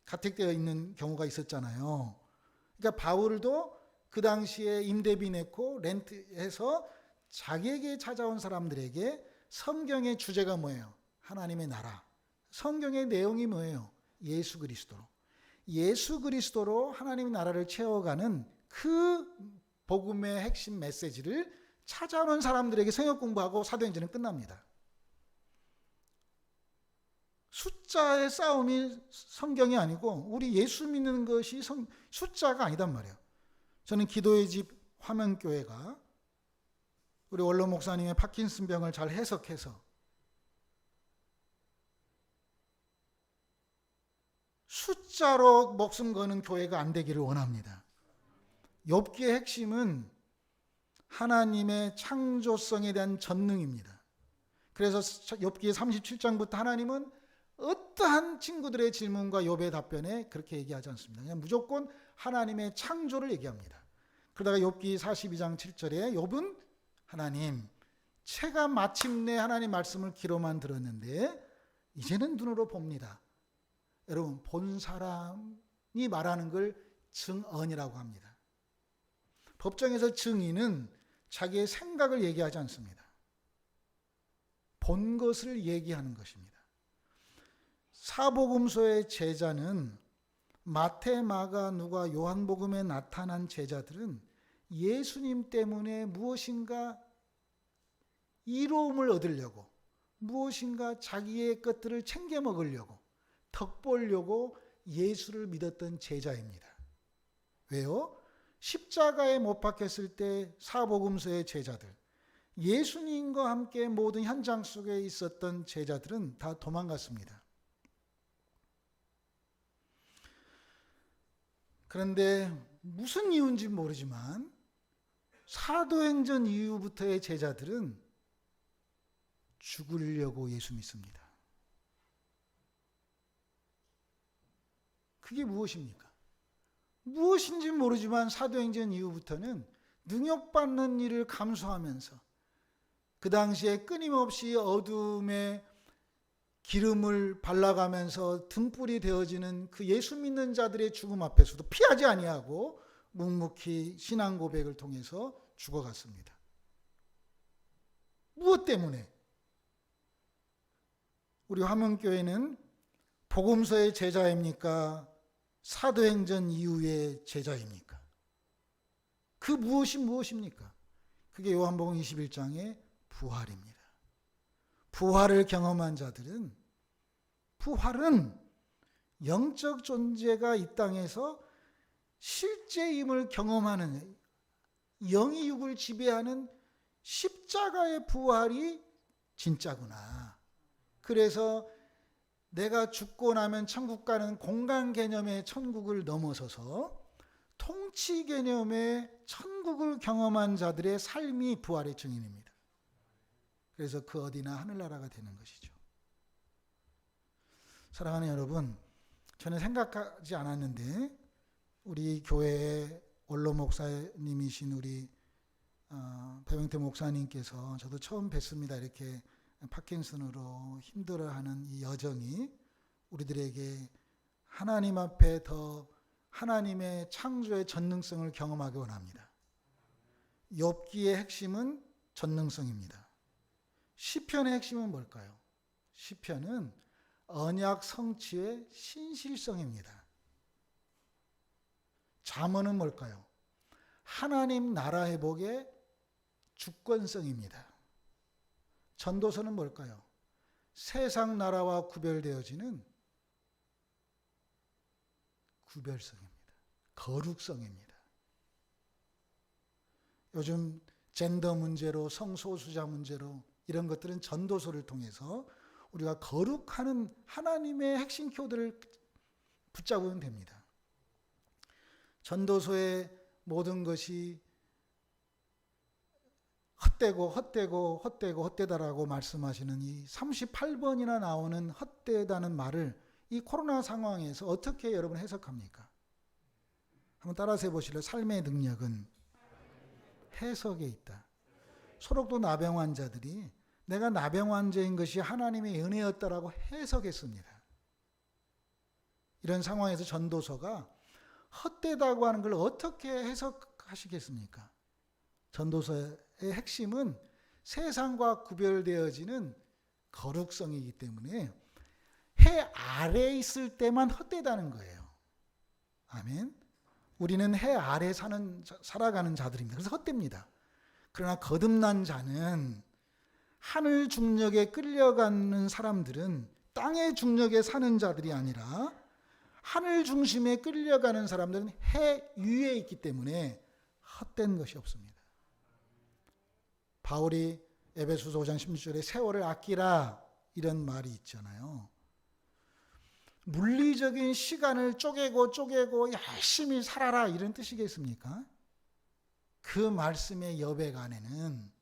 A: 가택되어 있는 경우가 있었잖아요. 그러니까 바울도 그 당시에 임대비 내고 렌트해서 자기에게 찾아온 사람들에게 성경의 주제가 뭐예요? 하나님의 나라. 성경의 내용이 뭐예요? 예수 그리스도로. 예수 그리스도로 하나님의 나라를 채워가는 그 복음의 핵심 메시지를 찾아오는 사람들에게 성역 공부하고 사도행전은 끝납니다. 숫자의 싸움이 성경이 아니고 우리 예수 믿는 것이 숫자가 아니단 말이에요. 저는 기도의 집 화면교회가 우리 원로 목사님의 파킨슨 병을 잘 해석해서 숫자로 목숨 거는 교회가 안 되기를 원합니다. 욥기의 핵심은 하나님의 창조성에 대한 전능입니다. 그래서 욥기 37장부터 하나님은 어떠한 친구들의 질문과 욥의 답변에 그렇게 얘기하지 않습니다. 그냥 무조건 하나님의 창조를 얘기합니다. 그러다가 욥기 42장 7절에 욥은 하나님, 제가 마침내 하나님 말씀을 귀로만 들었는데 이제는 눈으로 봅니다. 여러분, 본 사람이 말하는 걸 증언이라고 합니다. 법정에서 증인은 자기의 생각을 얘기하지 않습니다. 본 것을 얘기하는 것입니다. 사복음서의 제자는 마태, 마가, 누가, 요한복음에 나타난 제자들은 예수님 때문에 무엇인가 이로움을 얻으려고, 무엇인가 자기의 것들을 챙겨 먹으려고, 덕 보려고 예수를 믿었던 제자입니다. 왜요? 십자가에 못 박혔을 때 사복음서의 제자들, 예수님과 함께 모든 현장 속에 있었던 제자들은 다 도망갔습니다. 그런데 무슨 이유인지 모르지만 사도행전 이후부터의 제자들은 죽으려고 예수 믿습니다. 그게 무엇입니까? 무엇인지 모르지만 사도행전 이후부터는 능욕받는 일을 감수하면서 그 당시에 끊임없이 어둠에 기름을 발라가면서 등불이 되어지는 그 예수 믿는 자들의 죽음 앞에서도 피하지 아니하고 묵묵히 신앙 고백을 통해서 죽어갔습니다. 무엇 때문에? 우리 화명교회는 복음서의 제자입니까? 사도행전 이후의 제자입니까? 그 무엇이 무엇입니까? 그게 요한복음 21장의 부활입니다. 부활을 경험한 자들은, 부활은 영적 존재가 이 땅에서 실제임을 경험하는, 영이 육을 지배하는 십자가의 부활이 진짜구나. 그래서 내가 죽고 나면 천국 가는 공간 개념의 천국을 넘어서서 통치 개념의 천국을 경험한 자들의 삶이 부활의 증인입니다. 그래서 그 어디나 하늘나라가 되는 것이죠. 사랑하는 여러분, 저는 생각하지 않았는데 우리 교회의 원로 목사님이신 우리 배병태 목사님께서, 저도 처음 뵀습니다. 이렇게 파킨슨으로 힘들어하는 이 여정이 우리들에게 하나님 앞에 더 하나님의 창조의 전능성을 경험하기 원합니다. 욥기의 핵심은 전능성입니다. 시편의 핵심은 뭘까요? 시편은 언약 성취의 신실성입니다. 잠언은 뭘까요? 하나님 나라 회복의 주권성입니다. 전도서는 뭘까요? 세상 나라와 구별되어지는 구별성입니다. 거룩성입니다. 요즘 젠더 문제로, 성소수자 문제로 이런 것들은 전도서를 통해서 우리가 거룩하는 하나님의 핵심 키워드를 붙잡으면 됩니다. 전도서의 모든 것이 헛되다라고 말씀하시는 이 38번이나 나오는 헛되다는 말을 이 코로나 상황에서 어떻게 여러분 해석합니까? 한번 따라서 해보실래요? 삶의 능력은 해석에 있다. 소록도 나병 환자들이 내가 나병 환자인 것이 하나님의 은혜였다라고 해석했습니다. 이런 상황에서 전도서가 헛되다고 하는 걸 어떻게 해석하시겠습니까? 전도서의 핵심은 세상과 구별되어지는 거룩성이기 때문에 해 아래에 있을 때만 헛되다는 거예요. 아멘. 우리는 해 아래 살아가는 자들입니다. 그래서 헛됩니다. 그러나 거듭난 자는, 하늘 중력에 끌려가는 사람들은 땅의 중력에 사는 자들이 아니라 하늘 중심에 끌려가는 사람들은 해 위에 있기 때문에 헛된 것이 없습니다. 바울이 에베소서 5장 16절에 세월을 아끼라 이런 말이 있잖아요. 물리적인 시간을 쪼개고 열심히 살아라 이런 뜻이겠습니까? 그 말씀의 여백 안에는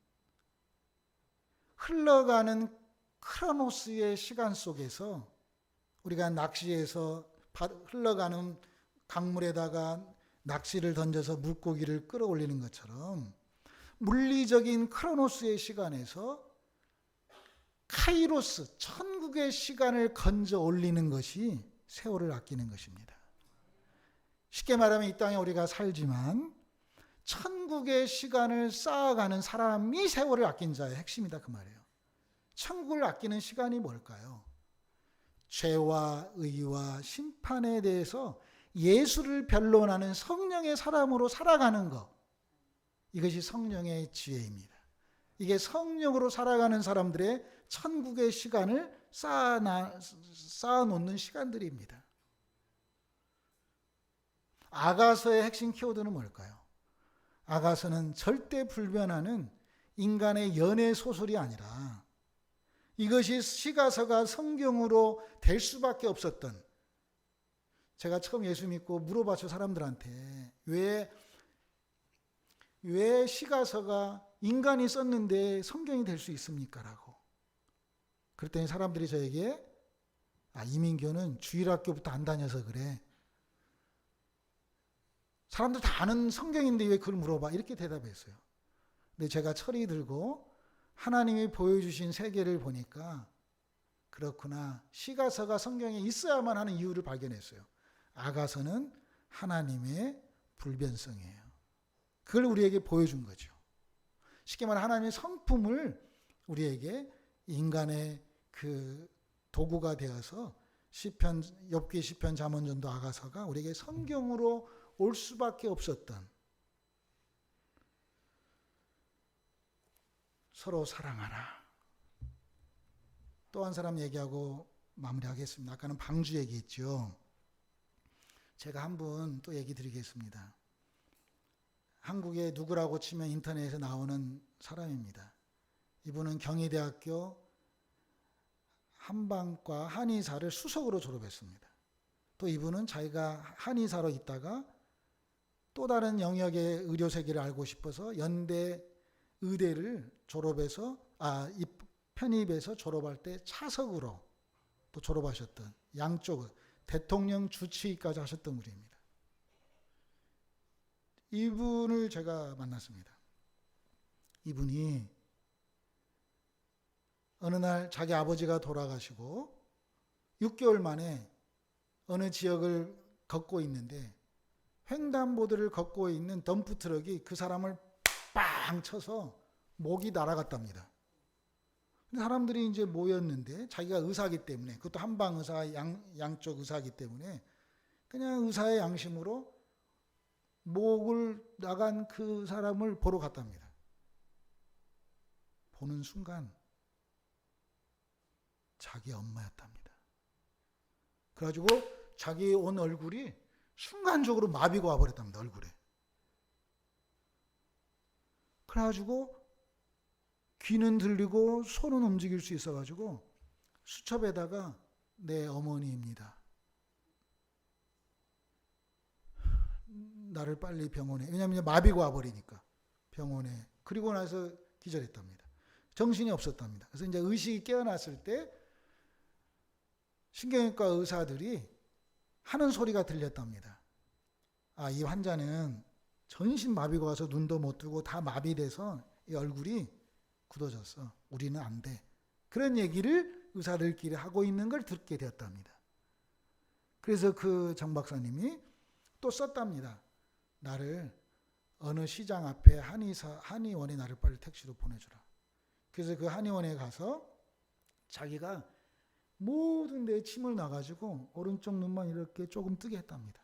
A: 흘러가는 크로노스의 시간 속에서 우리가 낚시해서 흘러가는 강물에다가 낚시를 던져서 물고기를 끌어올리는 것처럼 물리적인 크로노스의 시간에서 카이로스, 천국의 시간을 건져 올리는 것이 세월을 아끼는 것입니다. 쉽게 말하면 이 땅에 우리가 살지만 천국의 시간을 쌓아가는 사람이 세월을 아낀 자의 핵심이다 그 말이에요. 천국을 아끼는 시간이 뭘까요? 죄와 의와 심판에 대해서 예수를 변론하는 성령의 사람으로 살아가는 것, 이것이 성령의 지혜입니다. 이게 성령으로 살아가는 사람들의 천국의 시간을 쌓아놓는 시간들입니다. 아가서의 핵심 키워드는 뭘까요? 아가서는 절대 불변하는 인간의 연애 소설이 아니라 이것이 시가서가 성경으로 될 수밖에 없었던, 제가 처음 예수 믿고 물어봤죠. 사람들한테 왜 시가서가 인간이 썼는데 성경이 될 수 있습니까? 라고. 그랬더니 사람들이 저에게 이민교는 주일학교부터 안 다녀서 그래. 사람들 다 아는 성경인데 왜 그걸 물어봐? 이렇게 대답했어요. 근데 제가 철이 들고 하나님이 보여주신 세계를 보니까 그렇구나. 시가서가 성경에 있어야만 하는 이유를 발견했어요. 아가서는 하나님의 불변성이에요. 그걸 우리에게 보여준 거죠. 쉽게 말해 하나님의 성품을 우리에게 인간의 그 도구가 되어서 시편, 욥기, 시편, 잠언, 전도, 아가서가 우리에게 성경으로 올 수밖에 없었던 서로 사랑하라. 또 한 사람 얘기하고 마무리하겠습니다. 아까는 방주 얘기했죠. 제가 한 분 또 얘기 드리겠습니다. 한국에 누구라고 치면 인터넷에 나오는 사람입니다. 이분은 경희대학교 한방과 한의사를 수석으로 졸업했습니다. 또 이분은 자기가 한의사로 있다가 또 다른 영역의 의료세계를 알고 싶어서 연대 의대를 졸업해서 편입해서 졸업할 때 차석으로 또 졸업하셨던 양쪽 대통령 주치의까지 하셨던 분입니다. 이분을 제가 만났습니다. 이분이 어느 날 자기 아버지가 돌아가시고 6개월 만에 어느 지역을 걷고 있는데 횡단보도를 걷고 있는 덤프트럭이 그 사람을 빵 쳐서 목이 날아갔답니다. 사람들이 이제 모였는데 자기가 의사이기 때문에, 그것도 한방 의사, 양쪽 의사이기 때문에 그냥 의사의 양심으로 목을 나간 그 사람을 보러 갔답니다. 보는 순간 자기 엄마였답니다. 그래가지고 자기 온 얼굴이 순간적으로 마비가 와버렸답니다. 얼굴에. 그래가지고 귀는 들리고 손은 움직일 수 있어가지고 수첩에다가 내 어머니입니다. 나를 빨리 병원에, 왜냐하면 마비가 와버리니까 병원에. 그리고 나서 기절했답니다. 정신이 없었답니다. 그래서 이제 의식이 깨어났을 때 신경외과 의사들이 하는 소리가 들렸답니다. 이 환자는 전신 마비가 와서 눈도 못 뜨고 다 마비돼서 이 얼굴이 굳어졌어. 우리는 안 돼. 그런 얘기를 의사들끼리 하고 있는 걸 듣게 되었답니다. 그래서 그 정 박사님이 또 썼답니다. 나를 어느 시장 앞에 한의원에 나를 빨리 택시로 보내주라. 그래서 그 한의원에 가서 자기가 모든 데에 침을 놔가지고 오른쪽 눈만 이렇게 조금 뜨게 했답니다.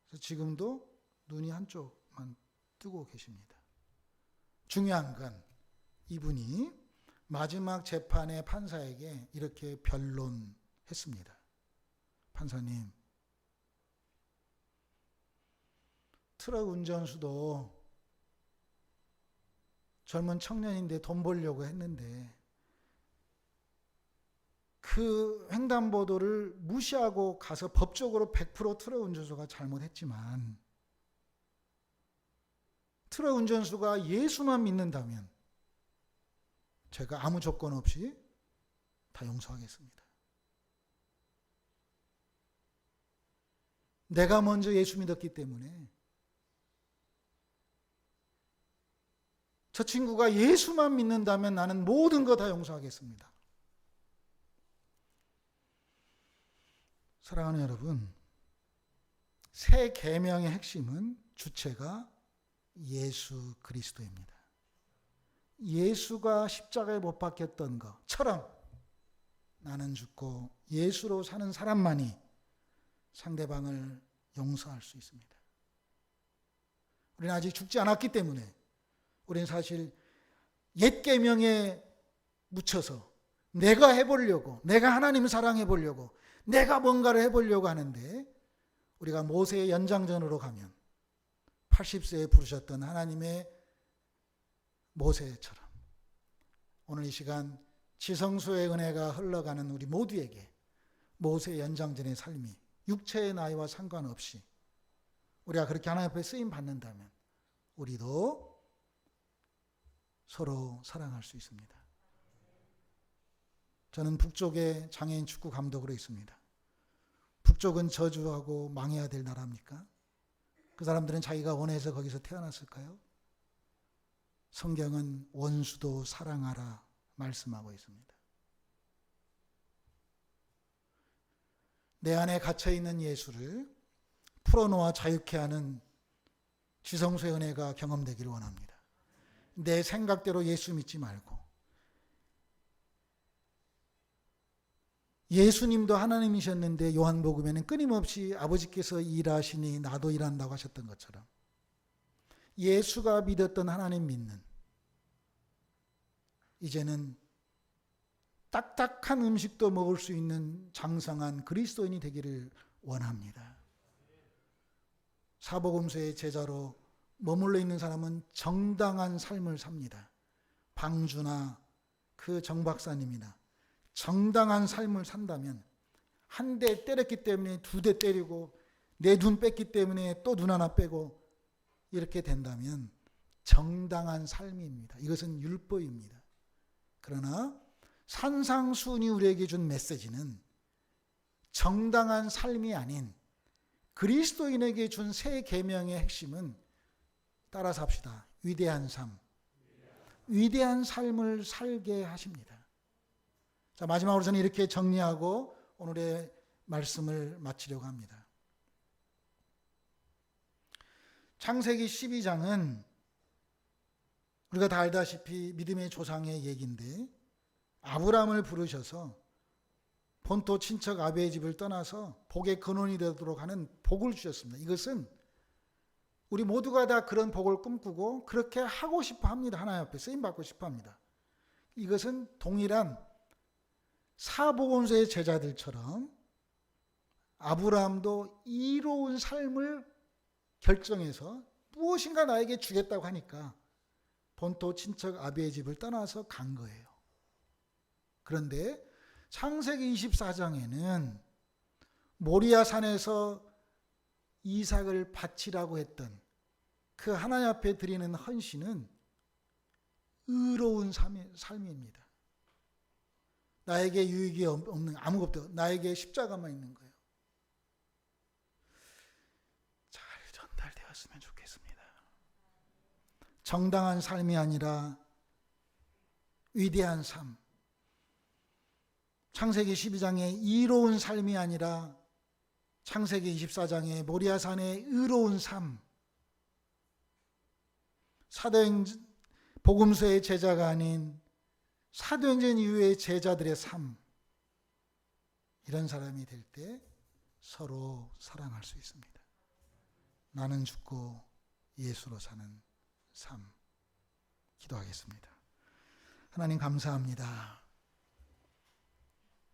A: 그래서 지금도 눈이 한쪽만 뜨고 계십니다. 중요한 건 이분이 마지막 재판의 판사에게 이렇게 변론했습니다. 판사님, 트럭 운전수도 젊은 청년인데 돈 벌려고 했는데 그 횡단보도를 무시하고 가서 법적으로 100% 트럭 운전수가 잘못했지만 트럭 운전수가 예수만 믿는다면 제가 아무 조건 없이 다 용서하겠습니다. 내가 먼저 예수 믿었기 때문에 저 친구가 예수만 믿는다면 나는 모든 거 다 용서하겠습니다. 사랑하는 여러분, 새 계명의 핵심은 주체가 예수 그리스도입니다. 예수가 십자가에 못 박혔던 것처럼 나는 죽고 예수로 사는 사람만이 상대방을 용서할 수 있습니다. 우리는 아직 죽지 않았기 때문에 우리는 사실 옛 계명에 묻혀서 내가 해보려고, 내가 하나님을 사랑해보려고, 내가 뭔가를 해보려고 하는데 우리가 모세의 연장전으로 가면 80세에 부르셨던 하나님의 모세처럼 오늘 이 시간 지성소의 은혜가 흘러가는 우리 모두에게 모세의 연장전의 삶이 육체의 나이와 상관없이 우리가 그렇게 하나님 앞에 쓰임 받는다면 우리도 서로 사랑할 수 있습니다. 저는 북쪽의 장애인 축구 감독으로 있습니다. 북쪽은 저주하고 망해야 될 나라입니까? 그 사람들은 자기가 원해서 거기서 태어났을까요? 성경은 원수도 사랑하라 말씀하고 있습니다. 내 안에 갇혀있는 예수를 풀어놓아 자유케 하는 지성소의 은혜가 경험되기를 원합니다. 내 생각대로 예수 믿지 말고 예수님도 하나님이셨는데 요한복음에는 끊임없이 아버지께서 일하시니 나도 일한다고 하셨던 것처럼 예수가 믿었던 하나님 믿는, 이제는 딱딱한 음식도 먹을 수 있는 장성한 그리스도인이 되기를 원합니다. 사복음서의 제자로 머물러 있는 사람은 정당한 삶을 삽니다. 방주나 그 정박사님이나 정당한 삶을 산다면, 한 대 때렸기 때문에 두 대 때리고 내 눈 뺐기 때문에 또 눈 하나 빼고 이렇게 된다면 정당한 삶입니다. 이것은 율법입니다. 그러나 산상수훈이 우리에게 준 메시지는 정당한 삶이 아닌 그리스도인에게 준 새 계명의 핵심은 따라서 합시다. 위대한 삶. 위대한 삶을 살게 하십니다. 자, 마지막으로 저는 이렇게 정리하고 오늘의 말씀을 마치려고 합니다. 창세기 12장은 우리가 다 알다시피 믿음의 조상의 얘기인데, 아브라함을 부르셔서 본토 친척 아비의 집을 떠나서 복의 근원이 되도록 하는 복을 주셨습니다. 이것은 우리 모두가 다 그런 복을 꿈꾸고 그렇게 하고 싶어 합니다. 하나님 앞에 쓰임받고 싶어 합니다. 이것은 동일한 사복음서의 제자들처럼 아브라함도 이로운 삶을 결정해서 무엇인가 나에게 주겠다고 하니까 본토 친척 아비의 집을 떠나서 간 거예요. 그런데 창세기 24장에는 모리아 산에서 이삭을 바치라고 했던 그 하나님 앞에 드리는 헌신은 의로운 삶입니다. 나에게 유익이 없는 아무것도, 나에게 십자가만 있는 거예요. 잘 전달되었으면 좋겠습니다. 정당한 삶이 아니라 위대한 삶. 창세기 12장의 이로운 삶이 아니라 창세기 24장의 모리아산의 의로운 삶. 사도행전 복음서의 제자가 아닌 사도행전 이후의 제자들의 삶. 이런 사람이 될 때 서로 사랑할 수 있습니다. 나는 죽고 예수로 사는 삶. 기도하겠습니다. 하나님 감사합니다.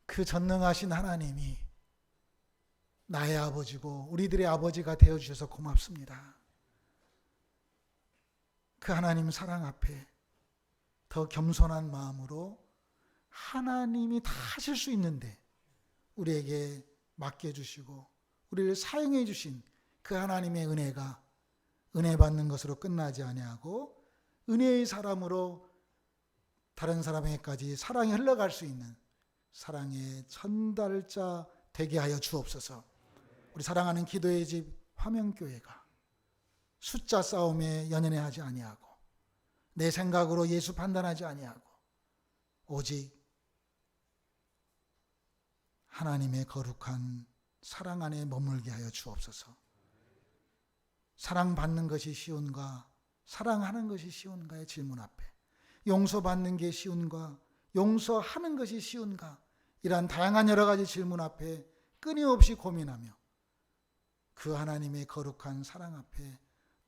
A: 그 전능하신 하나님이 나의 아버지고 우리들의 아버지가 되어주셔서 고맙습니다. 그 하나님 사랑 앞에 더 겸손한 마음으로 하나님이 다 하실 수 있는데 우리에게 맡겨주시고 우리를 사용해 주신 그 하나님의 은혜가 은혜 받는 것으로 끝나지 아니하고 은혜의 사람으로 다른 사람에게까지 사랑이 흘러갈 수 있는 사랑의 전달자 되게 하여 주옵소서. 우리 사랑하는 기도의 집 화명교회가 숫자 싸움에 연연해하지 아니하고 내 생각으로 예수 판단하지 아니하고 오직 하나님의 거룩한 사랑 안에 머물게 하여 주옵소서. 사랑받는 것이 쉬운가, 사랑하는 것이 쉬운가의 질문 앞에 용서받는 게 쉬운가, 용서하는 것이 쉬운가, 이러한 다양한 여러 가지 질문 앞에 끊임없이 고민하며 그 하나님의 거룩한 사랑 앞에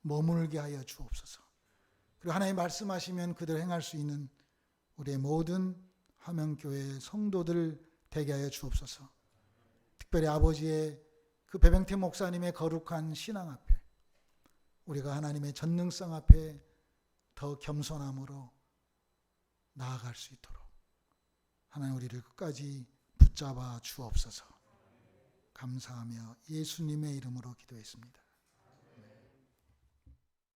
A: 머물게 하여 주옵소서. 그리고 하나님 말씀하시면 그대로 행할 수 있는 우리의 모든 화명교회 성도들 되게 하여 주옵소서. 특별히 아버지의 그 배병태 목사님의 거룩한 신앙 앞에 우리가 하나님의 전능성 앞에 더 겸손함으로 나아갈 수 있도록 하나님 우리를 끝까지 붙잡아 주옵소서. 감사하며 예수님의 이름으로 기도했습니다.